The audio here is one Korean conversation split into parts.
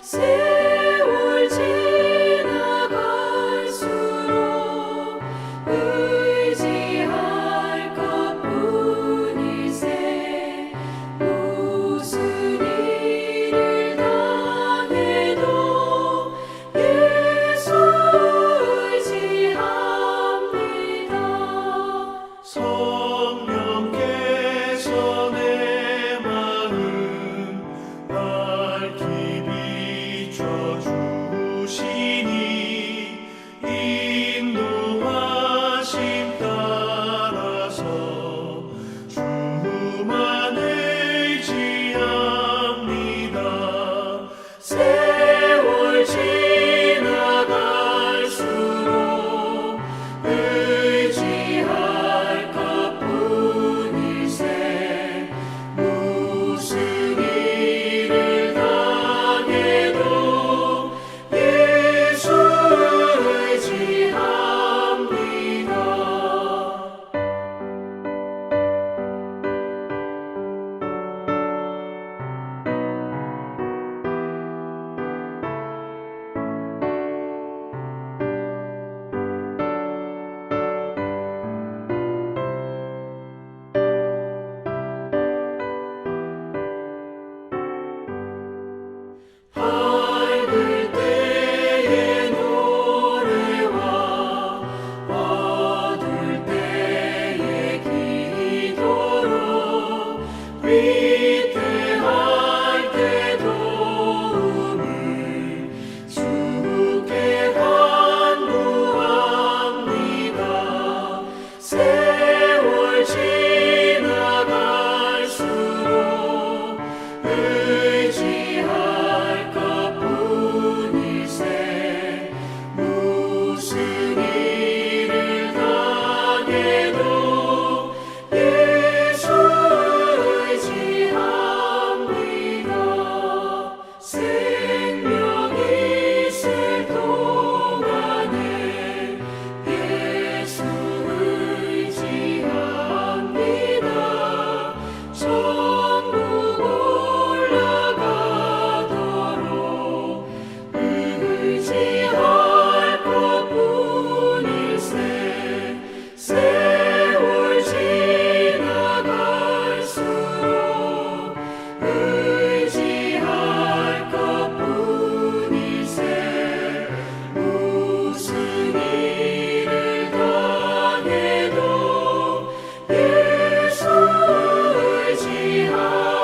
세월 지나갈수록 의지할 것뿐이세. 무슨 일을 당해도 예수 의지합니다. 성령께서 내 마음 밝히 비춰주시니 인도하심 따라서 주만 의지합니다. 세월 지나갈수록 의지할 것뿐이세. 무슨 일을 당해도 예수 의지합니다. 밝을 때의 노래와 어두울 때의 기도로 위태할 때 도움을 주께 간구합니다. 세월 지나갈수록 의지할 것뿐이세. 무슨 일을 당해도 예수 의지합니다. 생명이 있을 동안에 예수 의지합니다. 천국 올라가도록 의지할 것뿐일세. 세월 지나갈수록 의지할 것뿐일세. 무슨 일을 당해도 예수 의지합니다.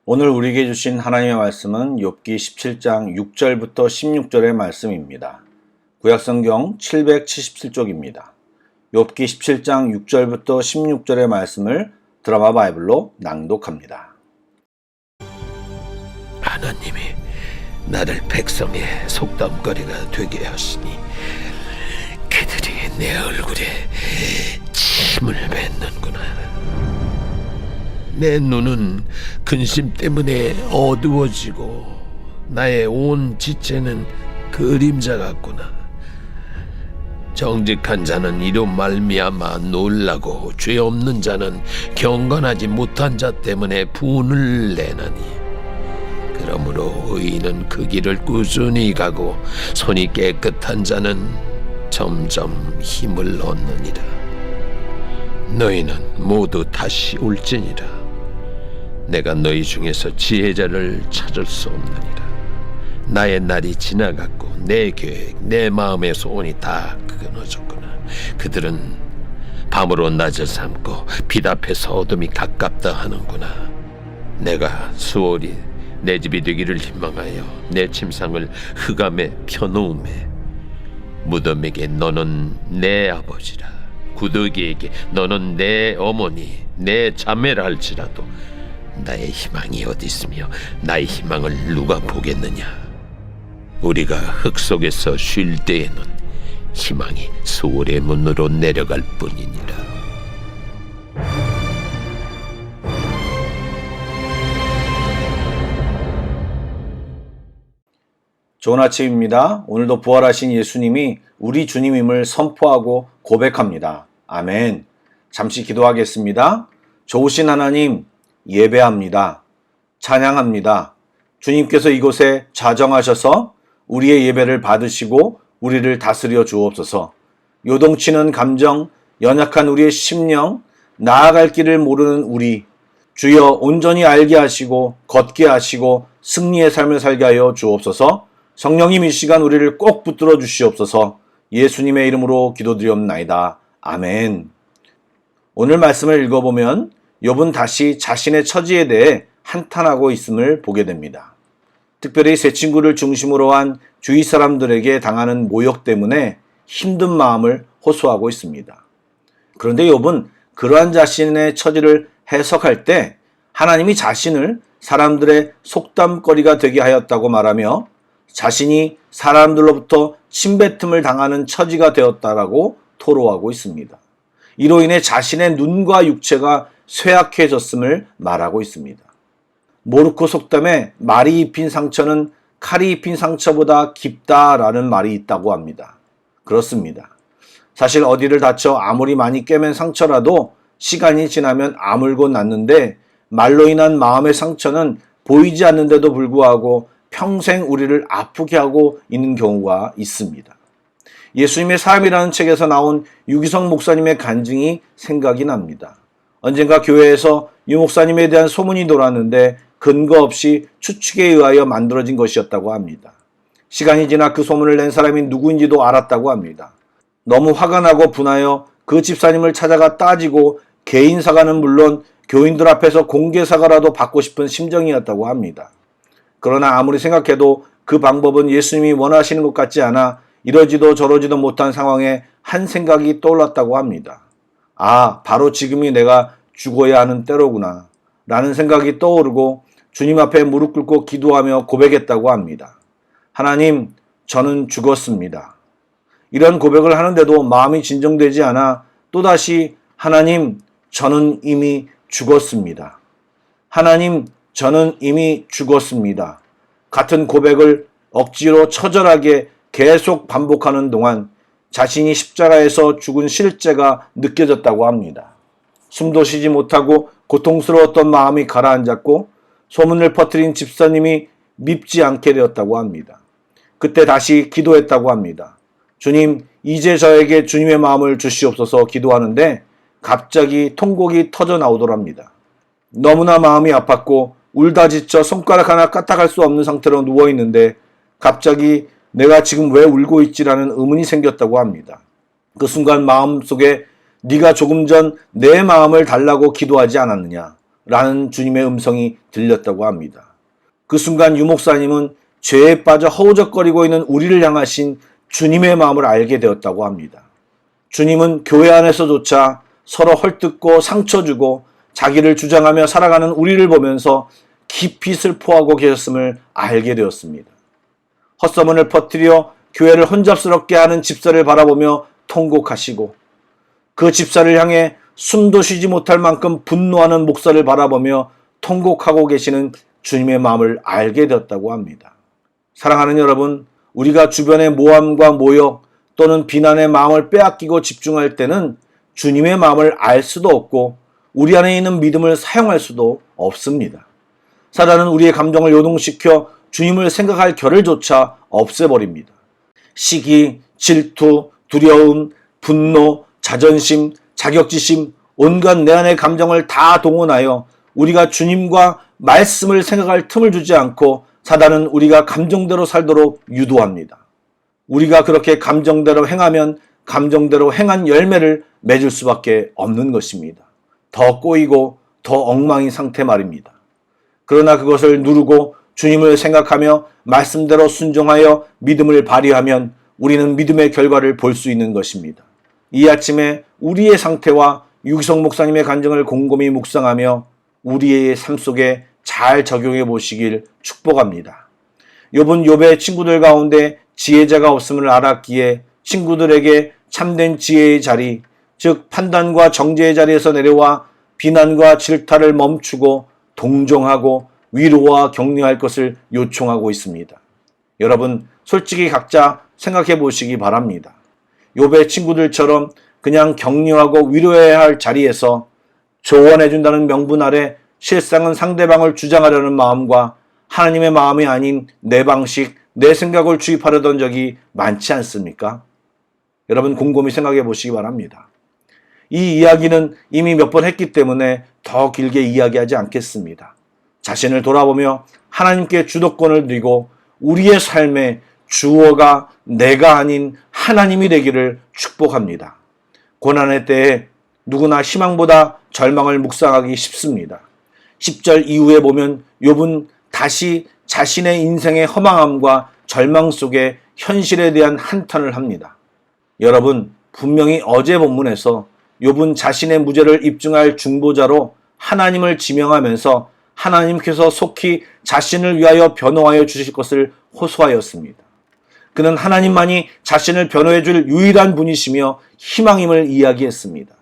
오늘 우리에게 주신 하나님의 말씀은 욥기 17장 6절부터 16절의 말씀입니다. 구약성경 777쪽입니다. 욥기 17장 6절부터 16절의 말씀을 드라마 바이블로 낭독합니다. 하나님이 나를 백성의 속담거리가 되게 하시니 그들이 내 얼굴에 침을 뱉는구나. 내 눈은 근심 때문에 어두워지고 나의 온 지체는 그림자 같구나. 정직한 자는 이로 말미암아 놀라고 죄 없는 자는 경건하지 못한 자 때문에 분을 내나니. 그러므로 의인은 그 길을 꾸준히 가고 손이 깨끗한 자는 점점 힘을 얻느니라. 너희는 모두 다시 올지니라. 내가 너희 중에서 지혜자를 찾을 수 없느니라. 나의 날이 지나갔고 내 계획, 내 마음의 소원이 다 끊어졌구나. 그들은 밤으로 낮을 삼고 빛 앞에서 어둠이 가깝다 하는구나. 내가 수월이 내 집이 되기를 희망하여 내 침상을 흑암에 펴놓음에 무덤에게 너는 내 아버지라, 구더기에게 너는 내 어머니, 내 자매라 할지라도 나의 희망이 어디 있으며 나의 희망을 누가 보겠느냐. 우리가 흙 속에서 쉴 때에는 희망이 수월의 문으로 내려갈 뿐이니라. 좋은 아침입니다. 오늘도 부활하신 예수님이 우리 주님임을 선포하고 고백합니다. 아멘. 잠시 기도하겠습니다. 좋으신 하나님, 예배합니다. 찬양합니다. 주님께서 이곳에 자정하셔서 우리의 예배를 받으시고 우리를 다스려 주옵소서. 요동치는 감정, 연약한 우리의 심령, 나아갈 길을 모르는 우리, 주여 온전히 알게 하시고 걷게 하시고 승리의 삶을 살게 하여 주옵소서. 성령님 이 시간 우리를 꼭 붙들어 주시옵소서. 예수님의 이름으로 기도드리옵나이다. 아멘. 오늘 말씀을 읽어보면 욥은 다시 자신의 처지에 대해 한탄하고 있음을 보게 됩니다. 특별히 세 친구를 중심으로 한 주위 사람들에게 당하는 모욕 때문에 힘든 마음을 호소하고 있습니다. 그런데 욥은 그러한 자신의 처지를 해석할 때 하나님이 자신을 사람들의 속담거리가 되게 하였다고 말하며 자신이 사람들로부터 침뱉음을 당하는 처지가 되었다라고 토로하고 있습니다. 이로 인해 자신의 눈과 육체가 쇠약해졌음을 말하고 있습니다. 모르코 속담에 말이 입힌 상처는 칼이 입힌 상처보다 깊다라는 말이 있다고 합니다. 그렇습니다. 사실 어디를 다쳐 아무리 많이 꿰맨 상처라도 시간이 지나면 아물고 낫는데 말로 인한 마음의 상처는 보이지 않는데도 불구하고 평생 우리를 아프게 하고 있는 경우가 있습니다. 예수님의 삶이라는 책에서 나온 유기성 목사님의 간증이 생각이 납니다. 언젠가 교회에서 유 목사님에 대한 소문이 돌았는데 근거 없이 추측에 의하여 만들어진 것이었다고 합니다. 시간이 지나 그 소문을 낸 사람이 누구인지도 알았다고 합니다. 너무 화가 나고 분하여 그 집사님을 찾아가 따지고 개인 사과는 물론 교인들 앞에서 공개 사과라도 받고 싶은 심정이었다고 합니다. 그러나 아무리 생각해도 그 방법은 예수님이 원하시는 것 같지 않아 이러지도 저러지도 못한 상황에 한 생각이 떠올랐다고 합니다. 아, 바로 지금이 내가 죽어야 하는 때로구나 라는 생각이 떠오르고 주님 앞에 무릎 꿇고 기도하며 고백했다고 합니다. 하나님, 저는 죽었습니다. 이런 고백을 하는데도 마음이 진정되지 않아 또다시 하나님, 저는 이미 죽었습니다. 하나님, 저는 이미 죽었습니다. 같은 고백을 억지로 처절하게 계속 반복하는 동안 자신이 십자가에서 죽은 실제가 느껴졌다고 합니다. 숨도 쉬지 못하고 고통스러웠던 마음이 가라앉았고 소문을 퍼뜨린 집사님이 밉지 않게 되었다고 합니다. 그때 다시 기도했다고 합니다. 주님, 이제 저에게 주님의 마음을 주시옵소서 기도하는데 갑자기 통곡이 터져 나오더랍니다. 너무나 마음이 아팠고 울다 지쳐 손가락 하나 까딱할 수 없는 상태로 누워있는데 갑자기 내가 지금 왜 울고 있지라는 의문이 생겼다고 합니다. 그 순간 마음속에 네가 조금 전 내 마음을 달라고 기도하지 않았느냐 라는 주님의 음성이 들렸다고 합니다. 그 순간 유 목사님은 죄에 빠져 허우적거리고 있는 우리를 향하신 주님의 마음을 알게 되었다고 합니다. 주님은 교회 안에서조차 서로 헐뜯고 상처 주고 자기를 주장하며 살아가는 우리를 보면서 깊이 슬퍼하고 계셨음을 알게 되었습니다. 헛소문을 퍼뜨려 교회를 혼잡스럽게 하는 집사를 바라보며 통곡하시고 그 집사를 향해 숨도 쉬지 못할 만큼 분노하는 목사를 바라보며 통곡하고 계시는 주님의 마음을 알게 되었다고 합니다. 사랑하는 여러분, 우리가 주변의 모함과 모욕 또는 비난의 마음을 빼앗기고 집중할 때는 주님의 마음을 알 수도 없고 우리 안에 있는 믿음을 사용할 수도 없습니다. 사단은 우리의 감정을 요동시켜 주님을 생각할 겨를조차 없애버립니다. 시기, 질투, 두려움, 분노, 자존심, 자격지심, 온갖 내 안의 감정을 다 동원하여 우리가 주님과 말씀을 생각할 틈을 주지 않고 사단은 우리가 감정대로 살도록 유도합니다. 우리가 그렇게 감정대로 행하면 감정대로 행한 열매를 맺을 수밖에 없는 것입니다. 더 꼬이고 더 엉망인 상태 말입니다. 그러나 그것을 누르고 주님을 생각하며 말씀대로 순종하여 믿음을 발휘하면 우리는 믿음의 결과를 볼 수 있는 것입니다. 이 아침에 우리의 상태와 유기성 목사님의 간증을 곰곰이 묵상하며 우리의 삶 속에 잘 적용해 보시길 축복합니다. 욥은 욥의 친구들 가운데 지혜자가 없음을 알았기에 친구들에게 참된 지혜의 자리, 즉 판단과 정죄의 자리에서 내려와 비난과 질타를 멈추고 동정하고 위로와 격려할 것을 요청하고 있습니다. 여러분, 솔직히 각자 생각해 보시기 바랍니다. 욥의 친구들처럼 그냥 격려하고 위로해야 할 자리에서 조언해 준다는 명분 아래 실상은 상대방을 주장하려는 마음과 하나님의 마음이 아닌 내 방식, 내 생각을 주입하려던 적이 많지 않습니까? 여러분 곰곰이 생각해 보시기 바랍니다. 이 이야기는 이미 몇 번 했기 때문에 더 길게 이야기하지 않겠습니다. 자신을 돌아보며 하나님께 주도권을 드리고 우리의 삶의 주어가 내가 아닌 하나님이 되기를 축복합니다. 고난의 때에 누구나 희망보다 절망을 묵상하기 쉽습니다. 10절 이후에 보면 욥은 다시 자신의 인생의 허망함과 절망 속에 현실에 대한 한탄을 합니다. 여러분, 분명히 어제 본문에서 욥은 자신의 무죄를 입증할 중보자로 하나님을 지명하면서 하나님께서 속히 자신을 위하여 변호하여 주실 것을 호소하였습니다. 그는 하나님만이 자신을 변호해 줄 유일한 분이시며 희망임을 이야기했습니다.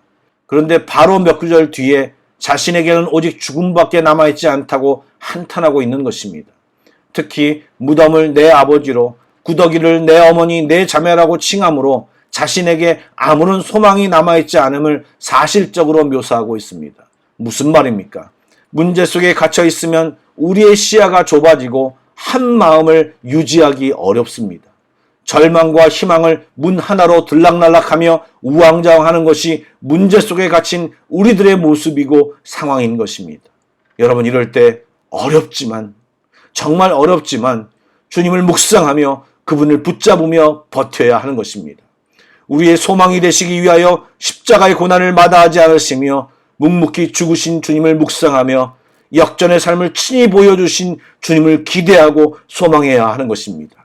그런데 바로 몇 구절 뒤에 자신에게는 오직 죽음밖에 남아있지 않다고 한탄하고 있는 것입니다. 특히 무덤을 내 아버지로, 구더기를 내 어머니, 내 자매라고 칭함으로 자신에게 아무런 소망이 남아있지 않음을 사실적으로 묘사하고 있습니다. 무슨 말입니까? 문제 속에 갇혀 있으면 우리의 시야가 좁아지고 한 마음을 유지하기 어렵습니다. 절망과 희망을 문 하나로 들락날락하며 우왕좌왕하는 것이 문제 속에 갇힌 우리들의 모습이고 상황인 것입니다. 여러분, 이럴 때 어렵지만, 정말 어렵지만 주님을 묵상하며 그분을 붙잡으며 버텨야 하는 것입니다. 우리의 소망이 되시기 위하여 십자가의 고난을 마다하지 않으시며 묵묵히 죽으신 주님을 묵상하며 역전의 삶을 친히 보여주신 주님을 기대하고 소망해야 하는 것입니다.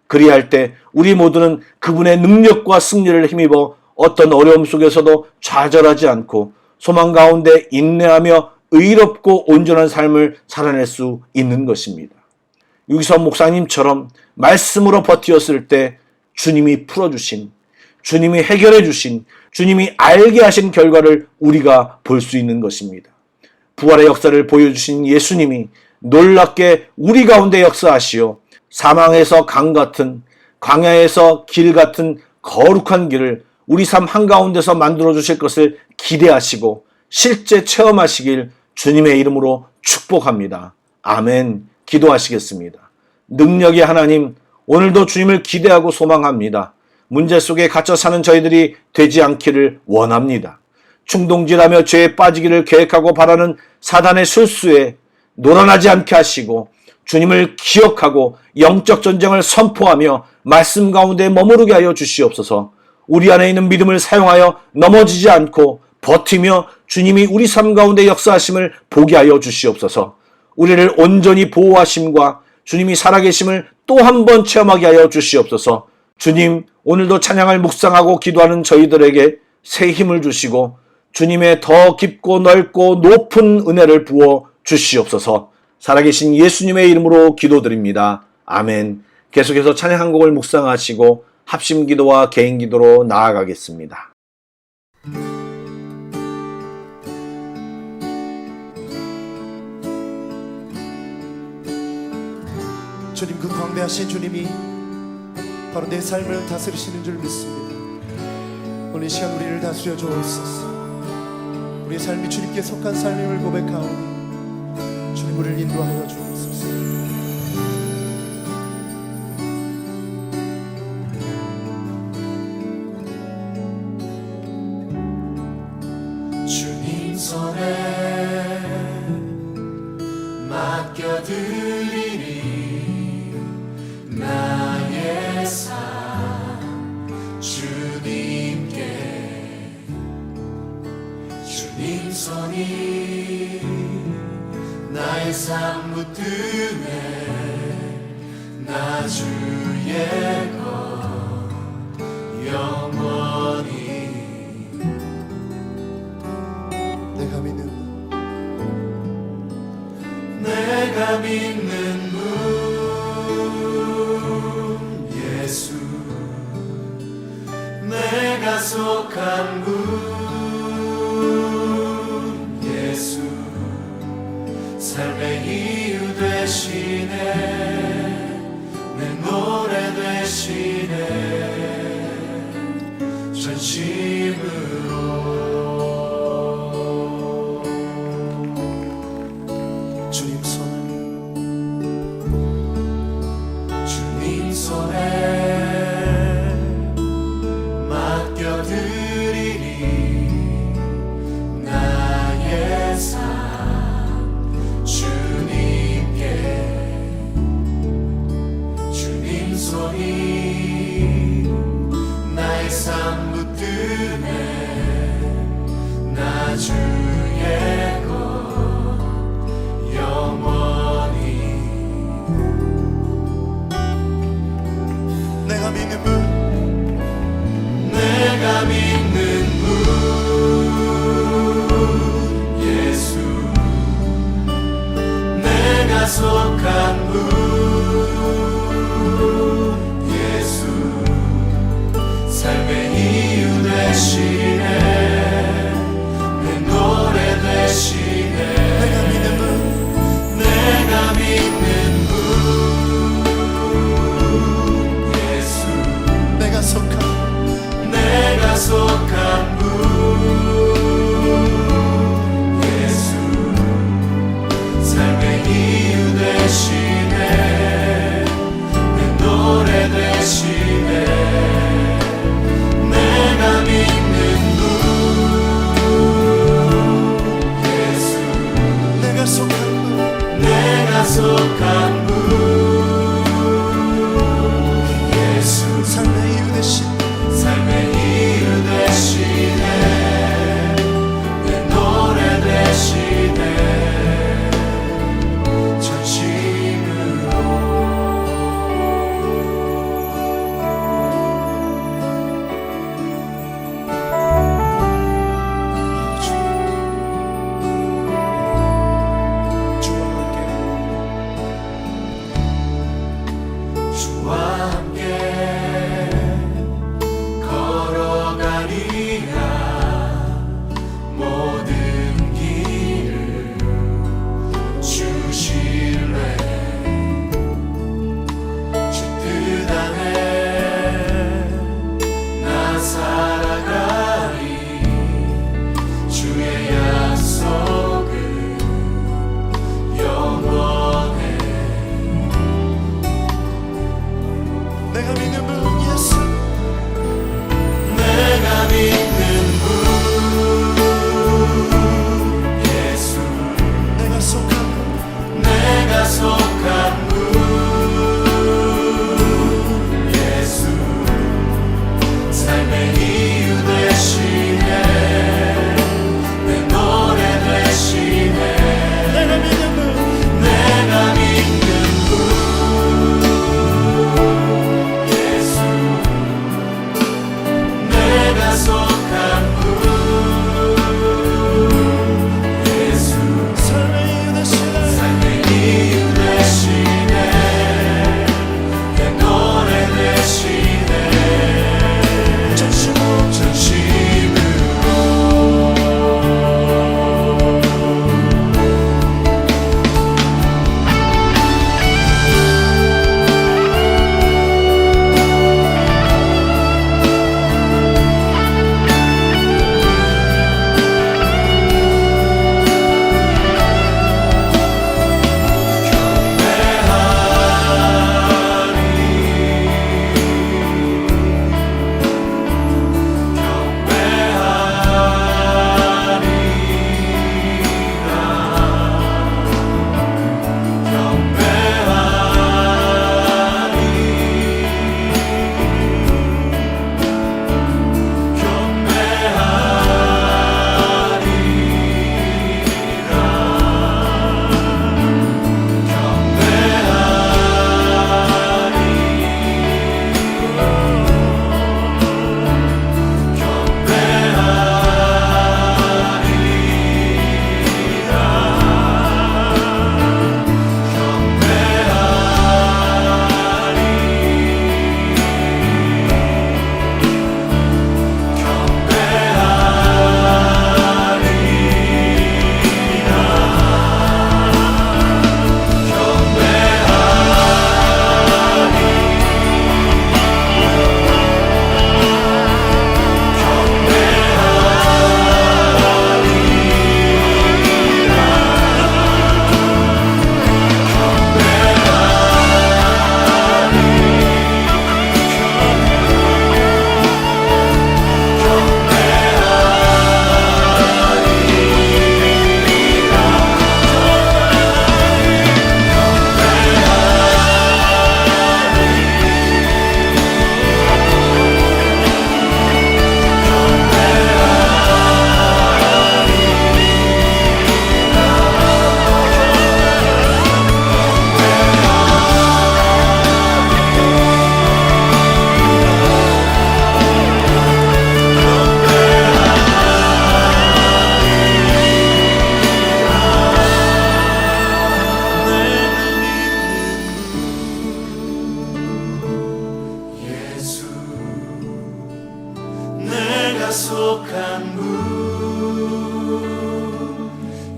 그리할 때 우리 모두는 그분의 능력과 승리를 힘입어 어떤 어려움 속에서도 좌절하지 않고 소망 가운데 인내하며 의롭고 온전한 삶을 살아낼 수 있는 것입니다. 유기선 목사님처럼 말씀으로 버티었을 때 주님이 풀어주신, 주님이 해결해 주신, 주님이 알게 하신 결과를 우리가 볼 수 있는 것입니다. 부활의 역사를 보여주신 예수님이 놀랍게 우리 가운데 역사하시어 사망에서 강 같은, 광야에서 길 같은 거룩한 길을 우리 삶 한가운데서 만들어 주실 것을 기대하시고 실제 체험하시길 주님의 이름으로 축복합니다. 아멘. 기도하시겠습니다. 능력의 하나님, 오늘도 주님을 기대하고 소망합니다. 문제 속에 갇혀 사는 저희들이 되지 않기를 원합니다. 충동질하며 죄에 빠지기를 계획하고 바라는 사단의 술수에 놀아나지 않게 하시고 주님을 기억하고 영적 전쟁을 선포하며 말씀 가운데 머무르게 하여 주시옵소서. 우리 안에 있는 믿음을 사용하여 넘어지지 않고 버티며 주님이 우리 삶 가운데 역사하심을 보게 하여 주시옵소서. 우리를 온전히 보호하심과 주님이 살아계심을 또 한 번 체험하게 하여 주시옵소서. 주님, 오늘도 찬양을 묵상하고 기도하는 저희들에게 새 힘을 주시고 주님의 더 깊고 넓고 높은 은혜를 부어 주시옵소서. 살아계신 예수님의 이름으로 기도드립니다. 아멘. 계속해서 찬양 한 곡을 묵상하시고 합심 기도와 개인 기도로 나아가겠습니다. 주님, 그 광대하신 주님이 바로 내 삶을 다스리시는 줄 믿습니다. 오늘 이 시간 우리를 다스려 주옵소서. 우리의 삶이 주님께 속한 삶임을 고백하오니 주님 우리를 인도하여 주옵소서. 주님 손에 맡겨드리니 나의 삶 주님께, 주님 손이 나의 삶 붙드네. 나 주의 것 영원히. 내가 믿는 분 예수, 내가 속한 분 예수, 삶의 이유 되시네, 내 노래 되시네. 전심으로 손에 맡겨드리리 나의 삶 주님께 주님 손이 나의 삶 붙드네 나 주의 것 영원히 내가 믿는 분 내가 믿는 분 예수 내가 속한 분 예수 삶의 이유 되시네 내 노래 되시네 내가 믿는 분 내가 믿는 분 예수 내가 속한 내가 속한 분 예수 삶의 이유 되시네 내 노래 되시네 내가 믿는 분 예수 내가 속한 분 내가 속한 분 예수 삶의 이유 되신 삶의 이유 되시네 내 노래 되시네 전심으로 주와 함께 속한 분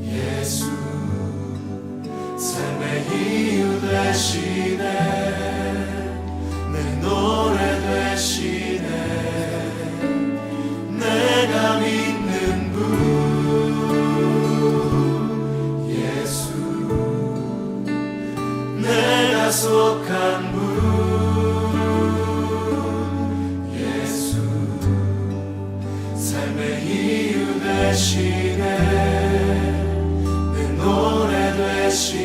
예수 삶의 이유 되시네 내 노래 되시네 내가 믿는 분 예수 내가 속한 분 예수 삶의 이유 되시네 내 노래 되시네